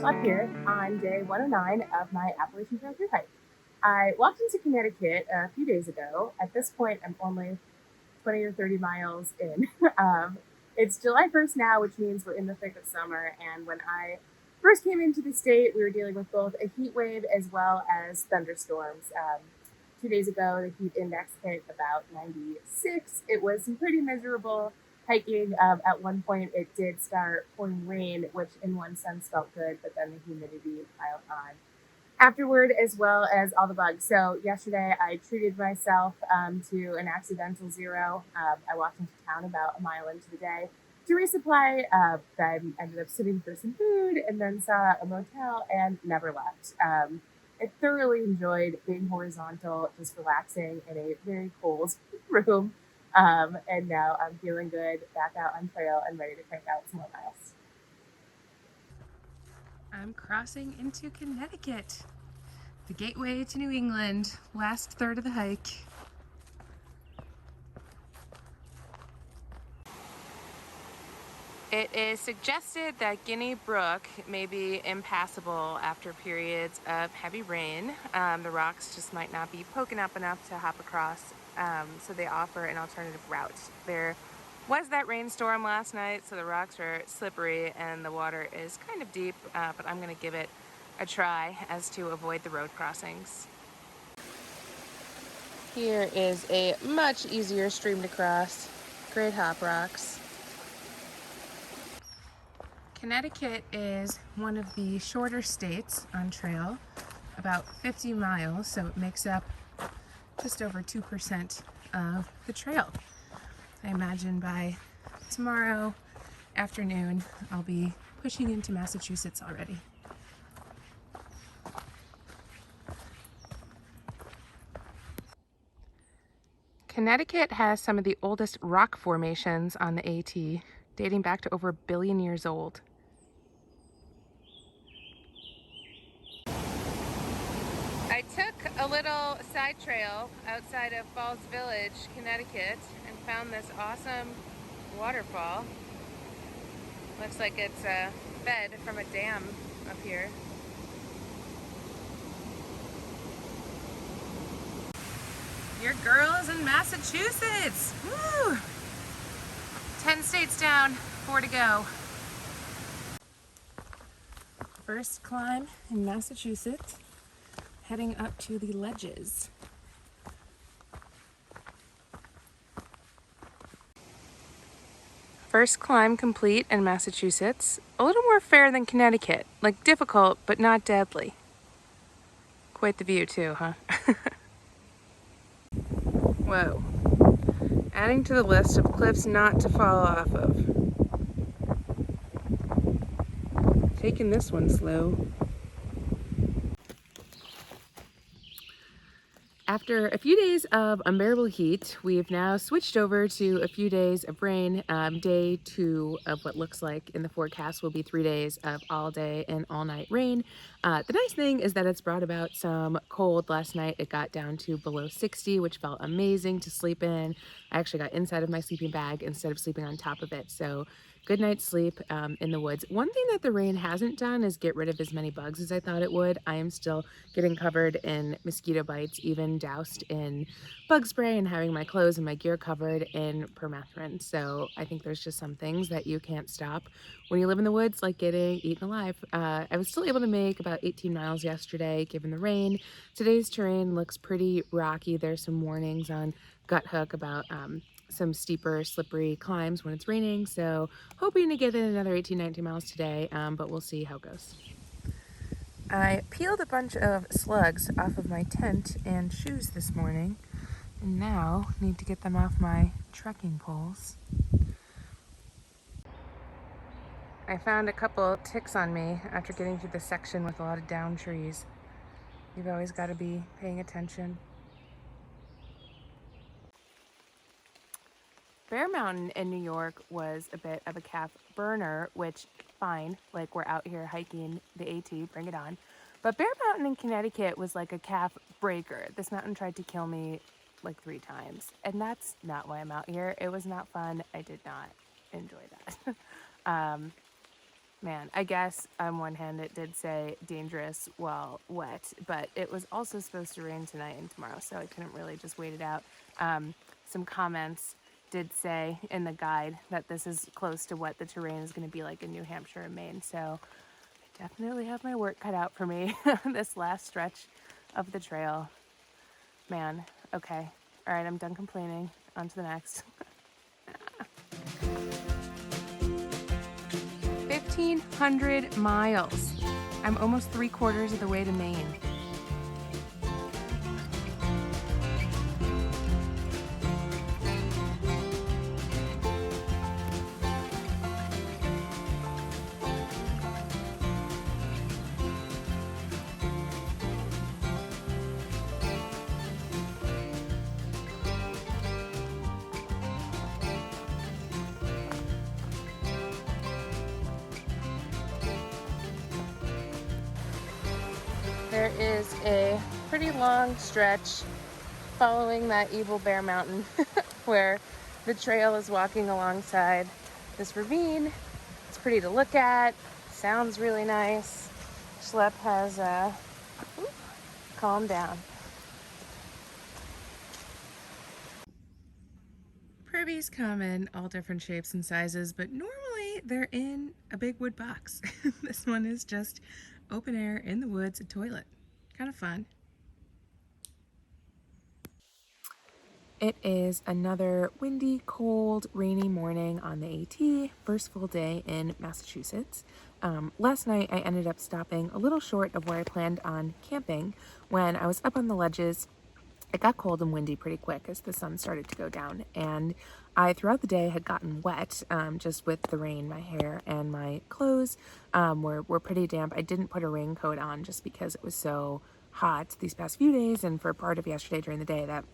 Up here on day 109 of my Appalachian Trail through hike. I walked into Connecticut a few days ago. At this point, I'm only 20 or 30 miles in. um, it's July 1st now, which means we're in the thick of summer. And when I first came into the state, we were dealing with both a heat wave as well as thunderstorms. 2 days ago, the heat index hit about 96. It was pretty miserable hiking. At one point, it did start pouring rain, which in one sense felt good, but then the humidity piled on afterward, as well as all the bugs. So yesterday I treated myself to an accidental zero. I walked into town about a mile into the day to resupply. Then ended up sitting for some food and then saw a motel and never left. I thoroughly enjoyed being horizontal, just relaxing in a very cold room. And now I'm feeling good, back out on trail and ready to crank out some more miles. I'm crossing into Connecticut, the gateway to New England, last third of the hike. It is suggested that Guinea Brook may be impassable after periods of heavy rain. The rocks just might not be poking up enough to hop across, so they offer an alternative route. There was that rainstorm last night, so the rocks are slippery and the water is kind of deep, but I'm going to give it a try as to avoid the road crossings. Here is a much easier stream to cross. Great hop rocks. Connecticut is one of the shorter states on trail, about 50 miles, so it makes up just over 2% of the trail. I imagine by tomorrow afternoon I'll be pushing into Massachusetts already. Connecticut has some of the oldest rock formations on the AT, dating back to over 1 billion years old. I took a little side trail outside of Falls Village, Connecticut, and found this awesome waterfall. Looks like it's fed from a dam up here. Your girl is in Massachusetts! Woo! 10 states down, 4 to go. First climb in Massachusetts, heading up to the ledges. First climb complete in Massachusetts. A little more fair than Connecticut, like difficult but not deadly. Quite the view too, huh? Whoa. Adding to the list of cliffs not to fall off of. Taking this one slow. After a few days of unbearable heat, we've now switched over to a few days of rain. Day 2 of what looks like in the forecast will be 3 days of all day and all night rain. The nice thing is that it's brought about some cold. Last night it got down to below 60, which felt amazing to sleep in. I actually got inside of my sleeping bag instead of sleeping on top of it. So good night's sleep in the woods. One thing that the rain hasn't done is get rid of as many bugs as I thought it would. I am still getting covered in mosquito bites, even doused in bug spray and having my clothes and my gear covered in permethrin. So I think there's just some things that you can't stop when you live in the woods, like getting eaten alive. I was still able to make about 18 miles yesterday, given the rain. Today's terrain looks pretty rocky. There's some warnings on Gut Hook about some steeper, slippery climbs when it's raining. So hoping to get in another 18, 19 miles today, but we'll see how it goes. I peeled a bunch of slugs off of my tent and shoes this morning, and now need to get them off my trekking poles. I found a couple ticks on me after getting through this section with a lot of down trees. You've always got to be paying attention. Bear Mountain in New York was a bit of a calf burner, which fine, like we're out here hiking the AT, bring it on. But Bear Mountain in Connecticut was like a calf breaker. This mountain tried to kill me like 3 times, and that's not why I'm out here. It was not fun. I did not enjoy that. Man, I guess on one hand it did say dangerous while wet, but it was also supposed to rain tonight and tomorrow, so I couldn't really just wait it out. Some comments did say in the guide that this is close to what the terrain is going to be like in New Hampshire and Maine, so I definitely have my work cut out for me this last stretch of the trail. Man, okay. All right, I'm done complaining. On to the next. 1,500 miles. I'm almost 3/4 of the way to Maine. There is a pretty long stretch following that evil bear mountain where the trail is walking alongside this ravine. It's pretty to look at, sounds really nice. Schlep has calmed down. Purbies come in all different shapes and sizes, but normally they're in a big wood box. This one is just open air in the woods, a toilet. Kind of fun. It is another windy, cold, rainy morning on the AT, first full day in Massachusetts. Last night I ended up stopping a little short of where I planned on camping. When I was up on the ledges, it got cold and windy pretty quick as the sun started to go down, and I throughout the day had gotten wet just with the rain. My hair and my clothes were pretty damp. I didn't put a raincoat on just because it was so hot these past few days, and for part of yesterday during the day that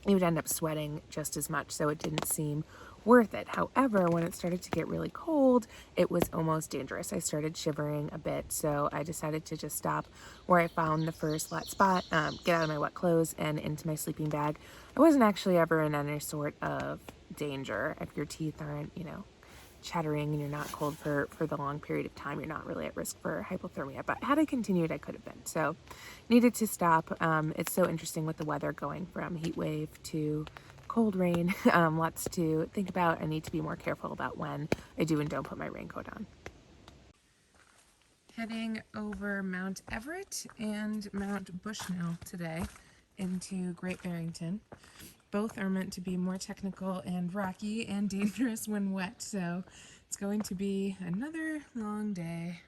you would end up sweating just as much, so it didn't seem worth it. However, when it started to get really cold, it was almost dangerous. I started shivering a bit, so I decided to just stop where I found the first flat spot, get out of my wet clothes and into my sleeping bag. I wasn't actually ever in any sort of danger. If your teeth aren't, chattering and you're not cold for the long period of time, you're not really at risk for hypothermia. But had I continued, I could have been. So needed to stop. It's so interesting with the weather going from heat wave to cold rain. Lots to think about. I need to be more careful about when I do and don't put my raincoat on. Heading over Mount Everett and Mount Bushnell today into Great Barrington. Both are meant to be more technical and rocky and dangerous when wet, so it's going to be another long day.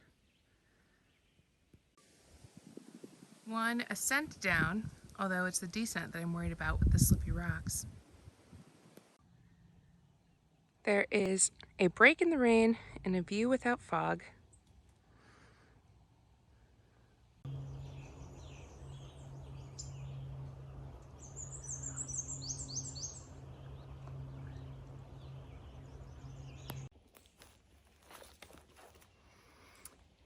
One ascent down, although it's the descent that I'm worried about with the slippy rocks. There is a break in the rain and a view without fog.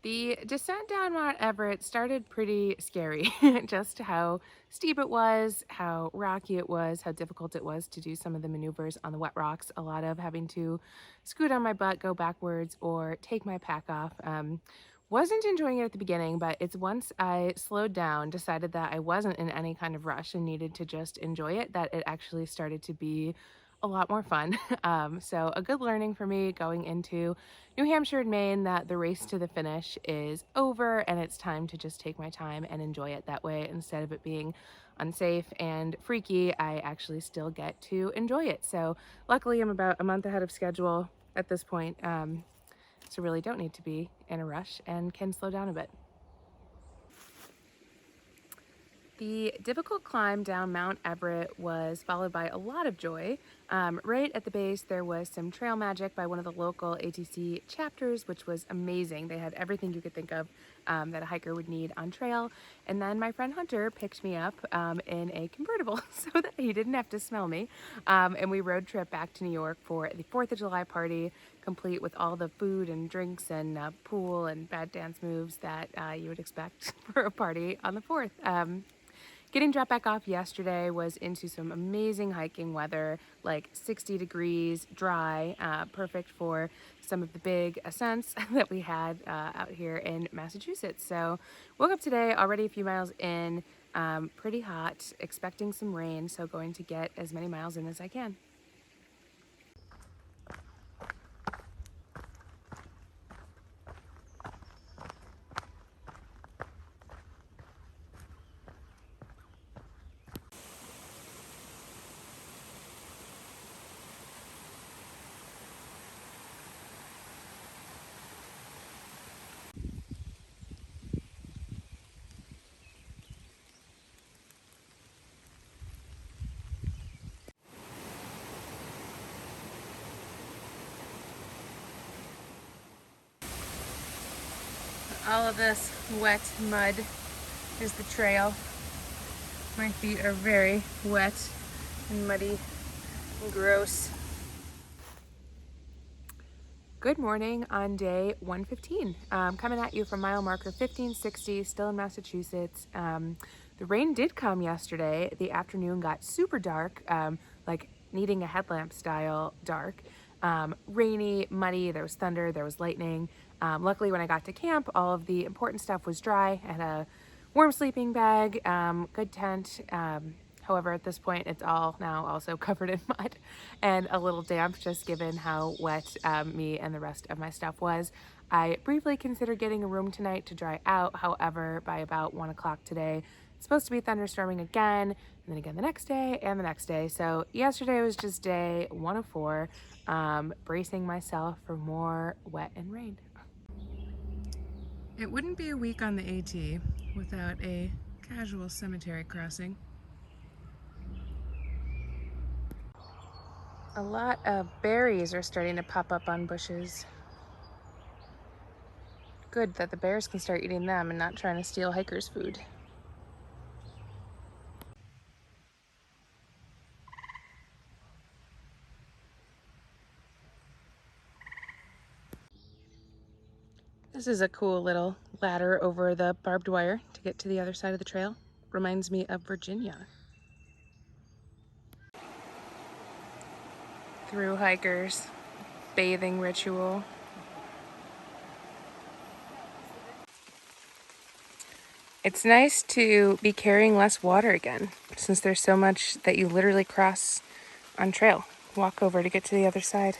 The descent down Mount Everett started pretty scary, just how steep it was, how rocky it was, how difficult it was to do some of the maneuvers on the wet rocks, a lot of having to scoot on my butt, go backwards, or take my pack off. Wasn't enjoying it at the beginning, but it's once I slowed down, decided that I wasn't in any kind of rush and needed to just enjoy it, that it actually started to be a lot more fun. So a good learning for me going into New Hampshire and Maine, that the race to the finish is over and it's time to just take my time and enjoy it that way. Instead of it being unsafe and freaky, I actually still get to enjoy it. So luckily I'm about a month ahead of schedule at this point, so really don't need to be in a rush and can slow down a bit. The difficult climb down Mount Everett was followed by a lot of joy. Right at the base, there was some trail magic by one of the local ATC chapters, which was amazing. They had everything you could think of that a hiker would need on trail. And then my friend Hunter picked me up in a convertible so that he didn't have to smell me. And we road trip back to New York for the 4th of July party, complete with all the food and drinks and pool and bad dance moves that you would expect for a party on the 4th. Getting dropped back off yesterday was into some amazing hiking weather, like 60 degrees, dry, perfect for some of the big ascents that we had out here in Massachusetts. So woke up today already a few miles in, pretty hot, expecting some rain, so going to get as many miles in as I can. All of this wet mud is the trail. My feet are very wet and muddy and gross. Good morning on day 115. Coming at you from mile marker 1560, still in Massachusetts. The rain did come yesterday. The afternoon got super dark, like needing a headlamp style dark. Rainy, muddy, there was thunder, there was lightning. Luckily, when I got to camp, all of the important stuff was dry. I had a warm sleeping bag, good tent. However, at this point, it's all now also covered in mud and a little damp, just given how wet me and the rest of my stuff was. I briefly considered getting a room tonight to dry out. However, by about 1 o'clock today, it's supposed to be thunderstorming again, and then again the next day and the next day. So yesterday was just day 1 of 4, bracing myself for more wet and rain. It wouldn't be a week on the AT without a casual cemetery crossing. A lot of berries are starting to pop up on bushes. Good that the bears can start eating them and not trying to steal hikers' food. This is a cool little ladder over the barbed wire to get to the other side of the trail. Reminds me of Virginia. Through hikers, bathing ritual. It's nice to be carrying less water again, since there's so much that you literally cross on trail. Walk over to get to the other side.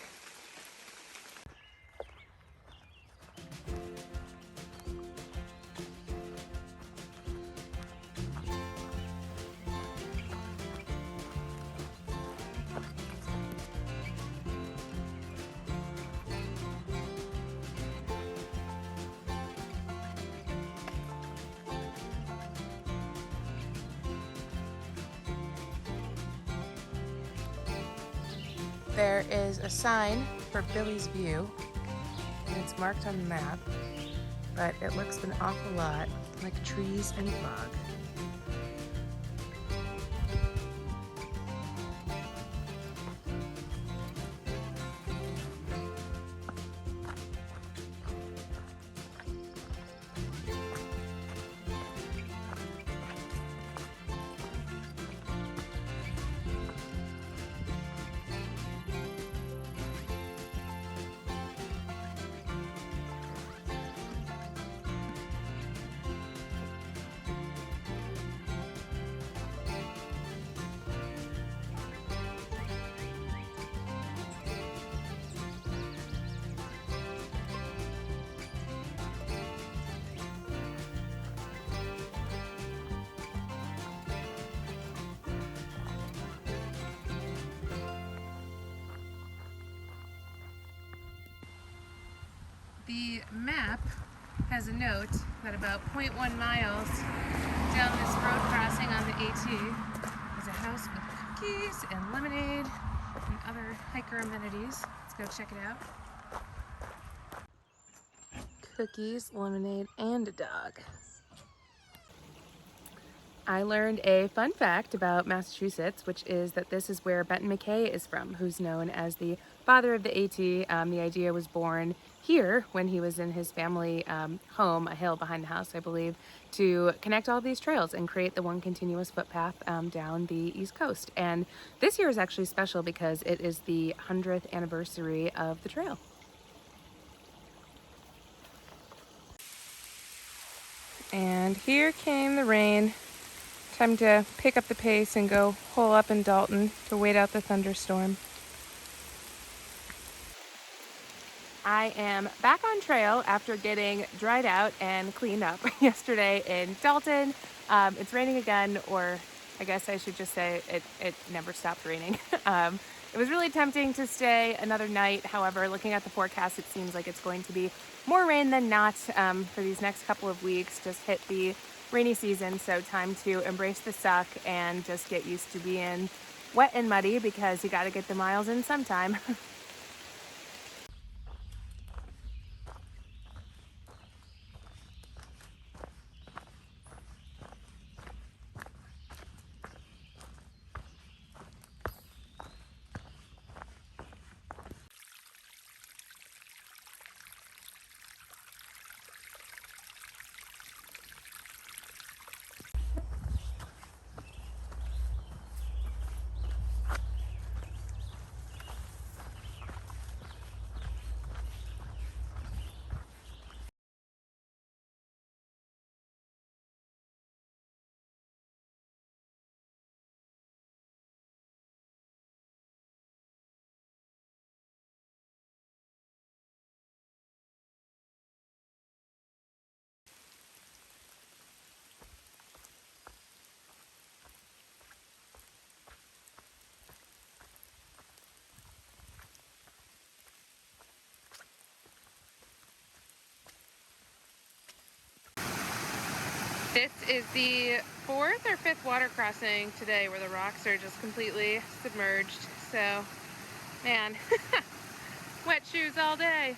There is a sign for Billy's View, and it's marked on the map, but it looks an awful lot like trees and fog. The map has a note that about 0.1 miles down this road crossing on the AT is a house with cookies and lemonade and other hiker amenities. Let's go check it out. Cookies, lemonade, and a dog. I learned a fun fact about Massachusetts, which is that this is where Benton MacKaye is from, who's known as the father of the AT. The idea was born here when he was in his family home, a hill behind the house, I believe, to connect all these trails and create the one continuous footpath down the East Coast. And this year is actually special because it is the 100th anniversary of the trail. And here came the rain. Time to pick up the pace and go hole up in Dalton to wait out the thunderstorm. I am back on trail after getting dried out and cleaned up yesterday in Dalton. It's raining again, or I guess I should just say it never stopped raining. It was really tempting to stay another night. However, looking at the forecast, it seems like it's going to be more rain than not for these next couple of weeks. Just hit the rainy season, so time to embrace the suck and just get used to being wet and muddy because you got to get the miles in sometime. This is the 4th or 5th water crossing today where the rocks are just completely submerged. So, man, wet shoes all day.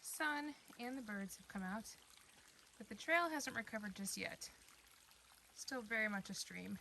Sun and the birds have come out, but the trail hasn't recovered just yet. Still very much a stream.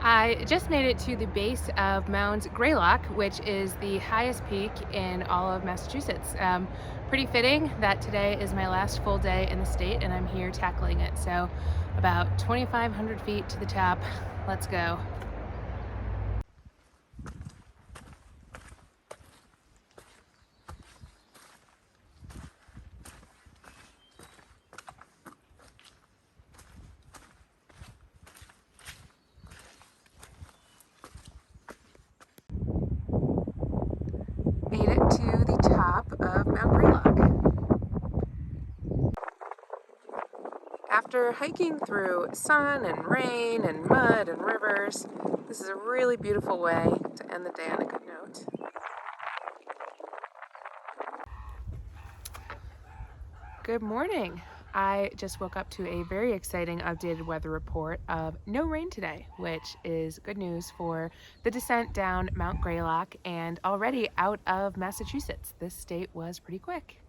I just made it to the base of Mount Greylock, which is the highest peak in all of Massachusetts. Pretty fitting that today is my last full day in the state and I'm here tackling it. So about 2,500 feet to the top. Let's go. Made it to the top of Mount Greylock. After hiking through sun and rain and mud and rivers, this is a really beautiful way to end the day on a good note. Good morning. I just woke up to a very exciting updated weather report of no rain today, which is good news for the descent down Mount Greylock and already out of Massachusetts. This state was pretty quick.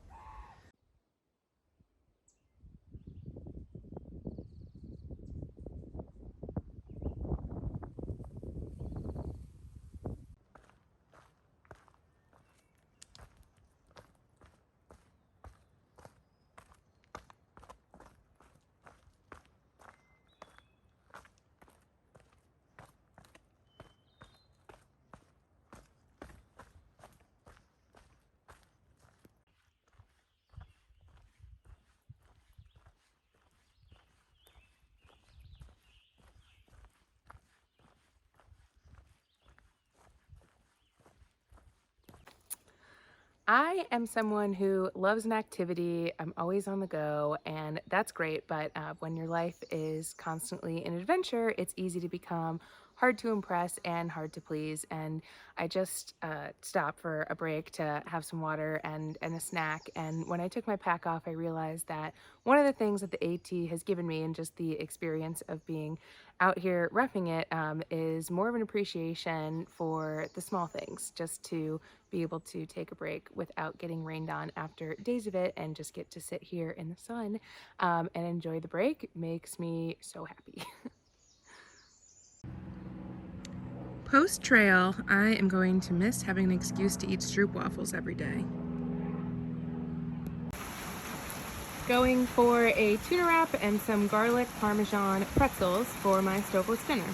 I am someone who loves an activity. I'm always on the go, and that's great. But when your life is constantly an adventure, it's easy to become hard to impress and hard to please. And I just stopped for a break to have some water and a snack. And when I took my pack off, I realized that one of the things that the AT has given me, and just the experience of being out here roughing it, is more of an appreciation for the small things, just to be able to take a break without getting rained on after days of it and just get to sit here in the sun and enjoy the break makes me so happy. Post trail, I am going to miss having an excuse to eat stroop waffles every day. Going for a tuna wrap and some garlic parmesan pretzels for my stoveless dinner.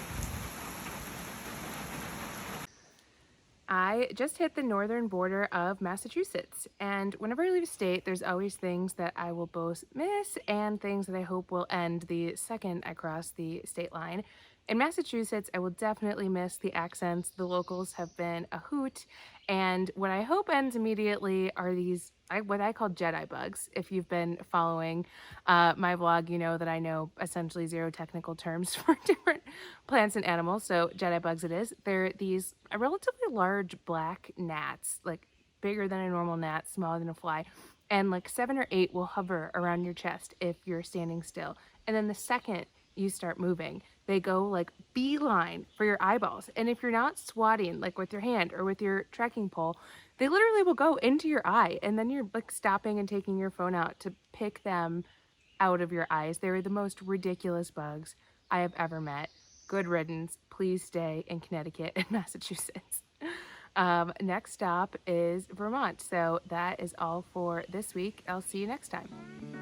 I just hit the northern border of Massachusetts, and whenever I leave a state, there's always things that I will both miss and things that I hope will end the second I cross the state line. In Massachusetts, I will definitely miss the accents. The locals have been a hoot, and what I hope ends immediately are these what I call Jedi bugs. If you've been following my vlog, you know that I know essentially zero technical terms for different plants and animals. So Jedi bugs it is. They're these relatively large black gnats, like bigger than a normal gnat, smaller than a fly. And like 7 or 8 will hover around your chest if you're standing still. And then the second you start moving, they go like beeline for your eyeballs. And if you're not swatting like with your hand or with your trekking pole, they literally will go into your eye. And then you're like stopping and taking your phone out to pick them out of your eyes. They're the most ridiculous bugs I have ever met. Good riddance. Please stay in Connecticut and Massachusetts. Next stop is Vermont. So that is all for this week. I'll see you next time.